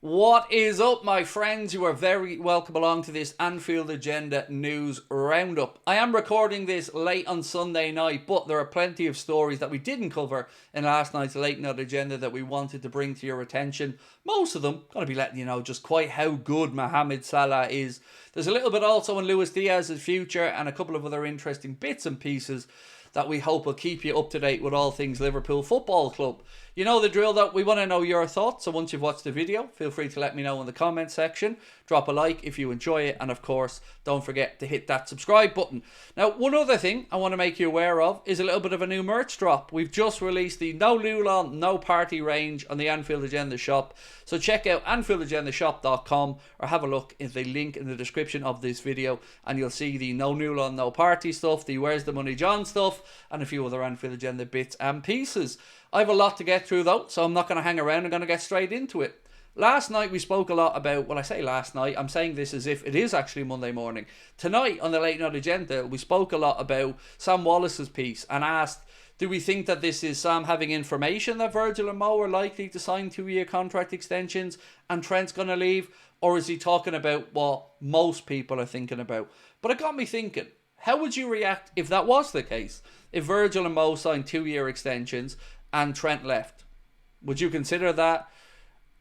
What is up, my friends? You are very welcome along to this Anfield Agenda news roundup. I am recording this late on Sunday night, but there are plenty of stories that we didn't cover in last night's late night agenda that we wanted to bring to your attention. Most of them going to be letting you know just quite how good Mohamed Salah is. There's a little bit also on Luis Diaz's future and a couple of other interesting bits and pieces that we hope will keep you up to date with all things Liverpool Football Club. You know the drill, that we want to know your thoughts, so once you've watched the video, feel free to let me know in the comment section. Drop a like if you enjoy it, and of course, don't forget to hit that subscribe button. Now, one other thing I want to make you aware of is a little bit of a new merch drop. We've just released the No Nulon, No Party range on the Anfield Agenda shop, so check out AnfieldAgendaShop.com or have a look in the link in the description of this video, and you'll see the No Nulon, No Party stuff, the Where's the Money John stuff, and a few other Anfield Agenda bits and pieces. I have a lot to get through though, so I'm not going to hang around. I'm going to get straight into it. Last night we spoke a lot about, well, I say last night, I'm saying this as if it is actually Monday morning. Tonight on the Late Night Agenda, we spoke a lot about Sam Wallace's piece and asked, do we think that this is Sam having information that Virgil and Mo are likely to sign 2-year contract extensions and Trent's going to leave? Or is he talking about what most people are thinking about? But it got me thinking, how would you react if that was the case? If Virgil and Mo signed 2-year extensions and Trent left? Would you consider that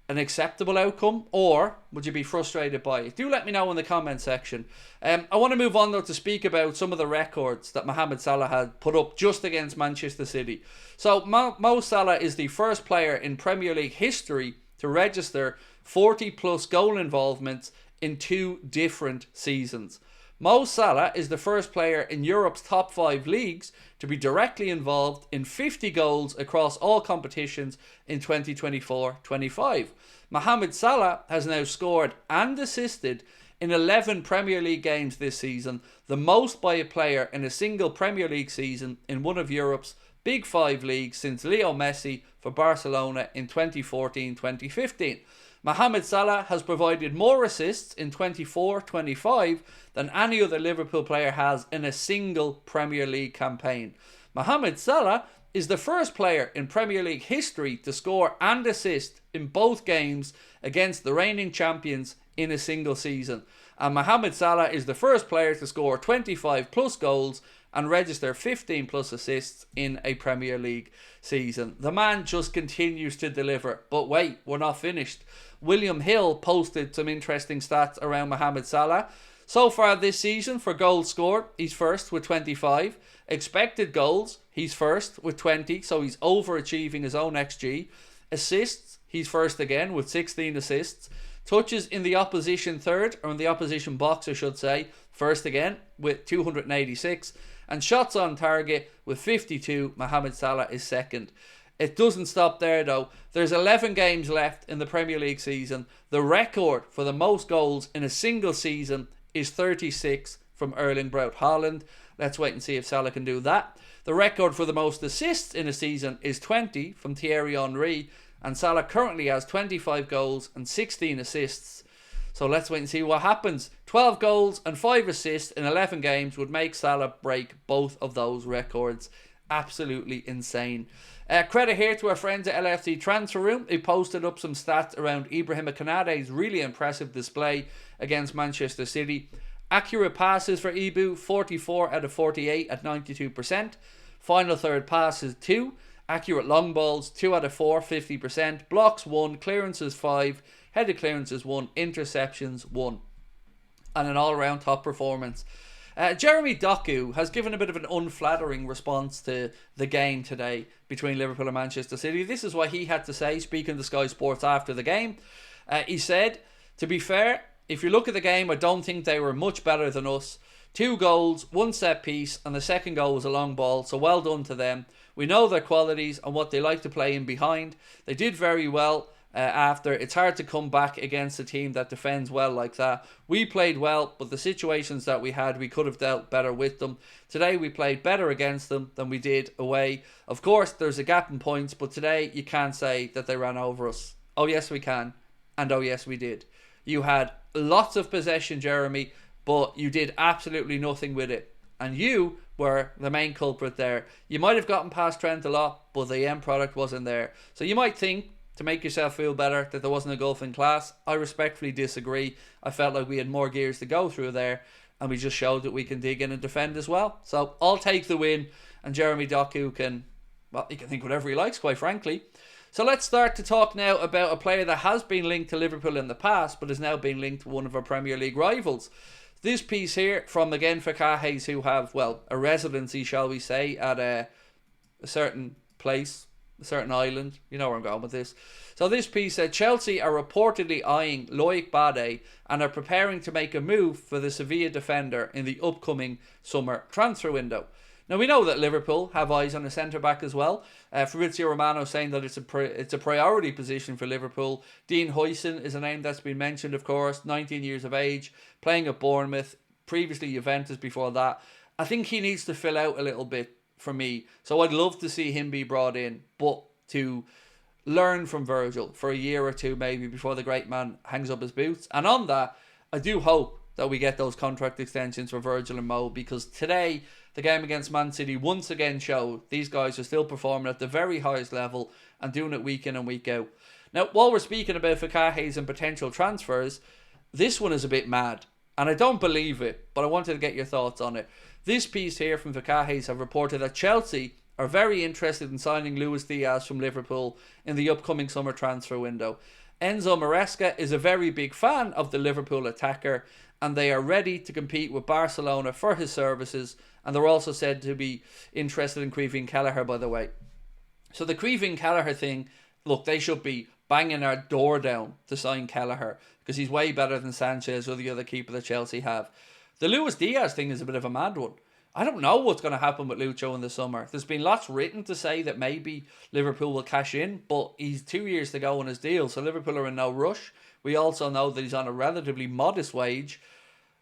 an acceptable outcome, or would you be frustrated by it? Do let me know in the comment section. I want to move on though to speak about some of the records that Mohamed Salah had put up just against Manchester City. So Mo Salah is the first player in Premier League history to register 40 plus goal involvements in 2 different seasons. Mo Salah is the first player in Europe's top 5 leagues to be directly involved in 50 goals across all competitions in 2024-25. Mohamed Salah has now scored and assisted in 11 Premier League games this season, the most by a player in a single Premier League season in one of Europe's Big 5 leagues since Leo Messi for Barcelona in 2014-2015. Mohamed Salah has provided more assists in 24-25 than any other Liverpool player has in a single Premier League campaign. Mohamed Salah is the first player in Premier League history to score and assist in both games against the reigning champions in a single season. And Mohamed Salah is the first player to score 25 plus goals and register 15 plus assists in a Premier League season. The man just continues to deliver. But wait, we're not finished. William Hill posted some interesting stats around Mohamed Salah. So far this season, for goals scored, he's first with 25. Expected goals, he's first with 20, so he's overachieving his own XG. Assists, he's first again with 16 assists. Touches in the opposition third, or in the opposition box I should say, first again with 286. And shots on target with 52, Mohamed Salah is second. It doesn't stop there though. There's 11 games left in the Premier League season. The record for the most goals in a single season is 36 from Erling Braut Haaland. Let's wait and see if Salah can do that. The record for the most assists in a season is 20 from Thierry Henry. And Salah currently has 25 goals and 16 assists. So let's wait and see what happens. 12 goals and 5 assists in 11 games would make Salah break both of those records. Absolutely insane. Credit here to our friends at LFC Transfer Room, who posted up some stats around Konate's really impressive display against Manchester City. Accurate passes for Ibu, 44 out of 48 at 92%. Final third passes 2. Accurate long balls, 2 out of 4, 50%. Blocks 1, clearances 5, headed clearances 1, interceptions 1. And an all-round top performance. Jeremy Doku has given a bit of an unflattering response to the game today between Liverpool and Manchester City. This is what he had to say, speaking to Sky Sports after the game. He said, to be fair, if you look at the game, I don't think they were much better than us. 2 goals, 1 set piece, and the second goal was a long ball, so well done to them. We know their qualities and what they like to play in behind. They did very well after. It's hard to come back against a team that defends well like that. We played well, but the situations that we had, we could have dealt better with them. Today we played better against them than we did away. Of course, there's a gap in points, but today you can't say that they ran over us. Oh yes, we can. And oh yes, we did. You had lots of possession, Jeremy, but you did absolutely nothing with it. And you were the main culprit there. You might have gotten past Trent a lot, but the end product wasn't there. So you might think to make yourself feel better that there wasn't a gulf in class. I respectfully disagree. I felt like we had more gears to go through there, and we just showed that we can dig in and defend as well. So I'll take the win, and Jeremy Doku can, well, he can think whatever he likes, quite frankly. So let's start to talk now about a player that has been linked to Liverpool in the past, but is now being linked to one of our Premier League rivals. This piece here from, again, ENQUIRIES, who have, well, a residency, shall we say, at a certain place, a certain island. You know where I'm going with this. So this piece said, Chelsea are reportedly eyeing Loic Bade and are preparing to make a move for the Sevilla defender in the upcoming summer transfer window. Now, we know that Liverpool have eyes on a centre-back as well. Fabrizio Romano saying that it's a priority position for Liverpool. Dean Huijsen is a name that's been mentioned, of course, 19 years of age, playing at Bournemouth, previously Juventus before that. I think he needs to fill out a little bit for me. So I'd love to see him be brought in, but to learn from Virgil for a year or two maybe before the great man hangs up his boots. And on that, I do hope that we get those contract extensions for Virgil and Mo, because today the game against Man City once again showed these guys are still performing at the very highest level and doing it week in and week out. Now, while we're speaking about ENQUIRIES and potential transfers, this one is a bit mad, and I don't believe it, but I wanted to get your thoughts on it. This piece here from ENQUIRIES have reported that Chelsea are very interested in signing Luis Diaz from Liverpool in the upcoming summer transfer window. Enzo Maresca is a very big fan of the Liverpool attacker, and they are ready to compete with Barcelona for his services, and they're also said to be interested in Caoimhín Kelleher, by the way. So the Caoimhín Kelleher thing, look, they should be banging our door down to sign Kelleher, because he's way better than Sanchez or the other keeper that Chelsea have. The Luis Diaz thing is a bit of a mad one. I don't know what's going to happen with Lucho in the summer. There's been lots written to say that maybe Liverpool will cash in, but he's 2 years to go on his deal, so Liverpool are in no rush. We also know that he's on a relatively modest wage,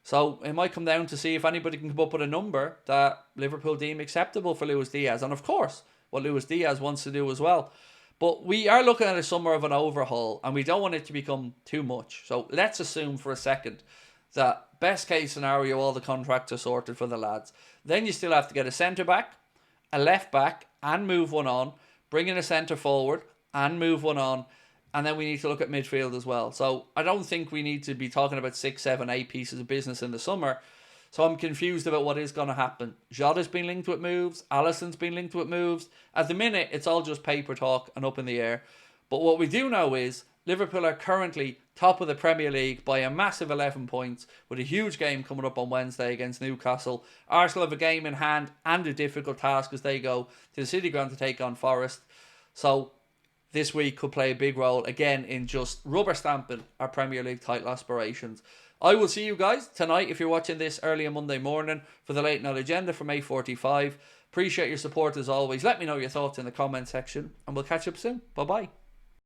so it might come down to see if anybody can come up with a number that Liverpool deem acceptable for Luis Diaz, and of course, what Luis Diaz wants to do as well. But we are looking at a summer of an overhaul, and we don't want it to become too much. So let's assume for a second that best case scenario, all the contracts are sorted for the lads. Then you still have to get a centre-back, a left-back, and move one on, bring in a centre-forward, and move one on, and then we need to look at midfield as well. So I don't think we need to be talking about 6, 7, 8 pieces of business in the summer. So I'm confused about what is going to happen. Jota's been linked with moves. Alisson's been linked with moves. At the minute, it's all just paper talk and up in the air. But what we do know is Liverpool are currently top of the Premier League by a massive 11 points, with a huge game coming up on Wednesday against Newcastle. Arsenal have a game in hand and a difficult task as they go to the City Ground to take on Forest. So this week could play a big role again in just rubber stamping our Premier League title aspirations. I will see you guys tonight if you're watching this early on Monday morning for the late night agenda from 8:45. Appreciate your support as always. Let me know your thoughts in the comment section, and we'll catch up soon. Bye bye.